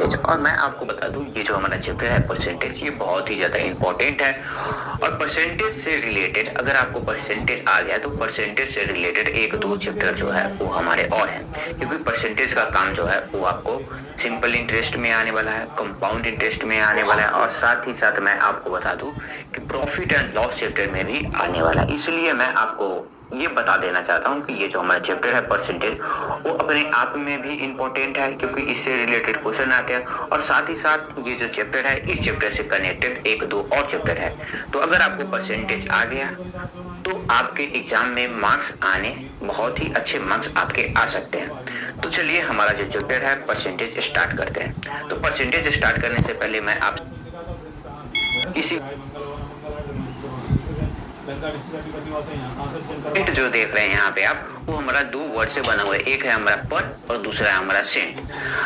Percentage. और मैं आपको बता दूं ये जो हमारा चैप्टर है परसेंटेज, ये बहुत ही ज्यादा इंपॉर्टेंट है। और परसेंटेज से रिलेटेड अगर आपको परसेंटेज आ गया तो परसेंटेज से रिलेटेड एक दो चैप्टर जो है वो हमारे और हैं, क्योंकि परसेंटेज का काम जो है वो आपको सिंपल इंटरेस्ट में आने वाला है, कंपाउंड इंटरेस्ट में आने वाला है, और साथ ही साथ मैं आपको बता दूं कि प्रॉफिट एंड लॉस चैप्टर में भी आने वाला है। इसलिए मैं आपको ये बता देना चाहता हूँ कि ये जो हमारा चैप्टर है परसेंटेज, वो अपने आप में भी इम्पोर्टेंट है, क्योंकि इससे रिलेटेड क्वेश्चन आते हैं। और साथ ही साथ ये जो चैप्टर है इस चैप्टर से कनेक्टेड एक दो और चैप्टर है। तो अगर आपको परसेंटेज आ गया तो आपके एग्जाम में मार्क्स आने, बहुत ही अच्छे मार्क्स आपके आ सकते हैं। तो चलिए हमारा जो चैप्टर है परसेंटेज स्टार्ट करते हैं। तो परसेंटेज स्टार्ट करने से पहले मैं आप किसी जो देख रहे हैं यहाँ पे आप, वो हमारा दो वर्ड से बना हुआ है। एक है हमारा पर और दूसरा है हमारा सेंट।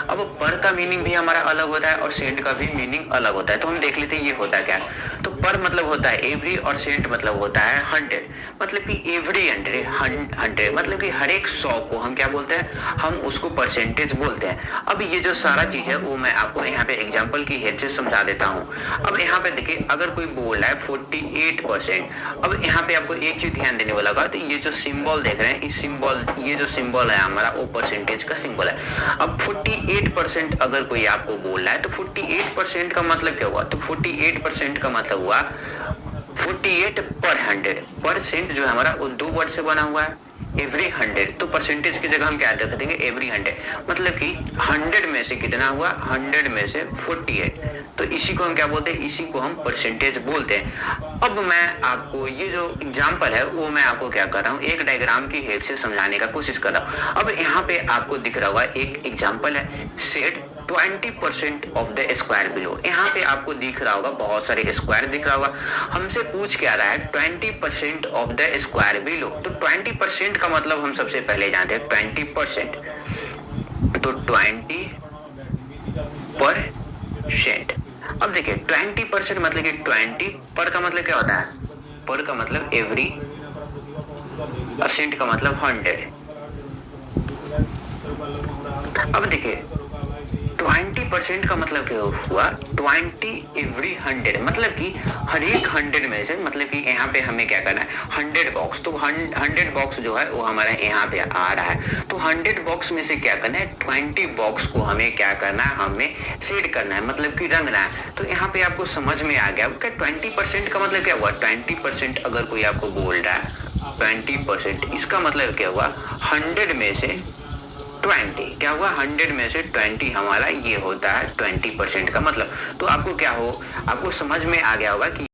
अब पर का मीनिंग भी हमारा अलग होता है और सेंट का भी मीनिंग अलग होता है। तो हम देख लेते हैं ये होता क्या है। तो पर मतलब होता है एवरी, और सेंट मतलब होता है 100। मतलब कि एवरी 100 मतलब कि हर एक 100 को हम क्या बोलते हैं, हम उसको परसेंटेज बोलते हैं। अब ये जो सारा चीज है वो मैं आपको यहाँ पे एग्जाम्पल की हेल्प से समझा देता हूँ। अब यहाँ पे देखिए, अगर कोई बोल रहा है 48%, अब यहाँ पे आपको एक चीज ध्यान देने वाला होगा। तो ये जो सिंबल देख रहे हैं, इस सिंबल, ये जो सिंबल है हमारा वो परसेंटेज का सिंबल है। अब 48% अगर कोई आपको बोल रहा है तो 48% का मतलब क्या हुआ, तो 48% का मतलब हुआ 48 पर 100। परसेंट जो है हमारा वो दो वर्ड से बना हुआ है, एवरी 100। तो परसेंटेज की जगह हम क्या रख देंगे, एवरी 100। मतलब कि 100 में से कितना हुआ, 100 में से 48। तो इसी को हम क्या बोलते हैं, इसी को हम परसेंटेज बोलते हैं। अब मैं आपको ये जो एग्जांपल है वो मैं आपको क्या कर रहा हूँ, एक डायग्राम की हेल्प से समझाने का कोशिश कर रहा हूँ। अब यहाँ पे आपको दिख रहा होगा एक एग्जांपल है, set 20% of the square below. यहाँ पे आपको दिख रहा होगा, बहुत सारे स्क्वायर दिख रहा होगा। हमसे पूछ क्या रहा है, 20% ऑफ द स्क्वायर बिलो। तो 20% का मतलब हम सबसे पहले जानते हैं 20%। तो 20%। अब देखिए 20% मतलब कि 20 पर का मतलब क्या होता है, पर का मतलब एवरी, परसेंट का मतलब 100। अब देखिए 20% का मतलब क्या हुआ, 20 एवरी 100। मतलब कि हर एक 100 में से, मतलब कि यहाँ पे हमें क्या करना है, 100 बॉक्स। तो 100 बॉक्स जो है वो हमारे यहाँ पे आ रहा है। तो 100 बॉक्स में से क्या करना है, 20 बॉक्स को हमें क्या करना है, हमें शेड करना है, मतलब कि रंगना है। तो यहाँ पे आपको समझ में आ गया कि 20% का मतलब क्या हुआ। 20% अगर कोई आपको बोल रहा है 20%, इसका मतलब क्या हुआ, 100 में से 20। क्या हुआ, 100 में से 20 हमारा ये होता है 20% का मतलब। तो आपको क्या हो, आपको समझ में आ गया होगा कि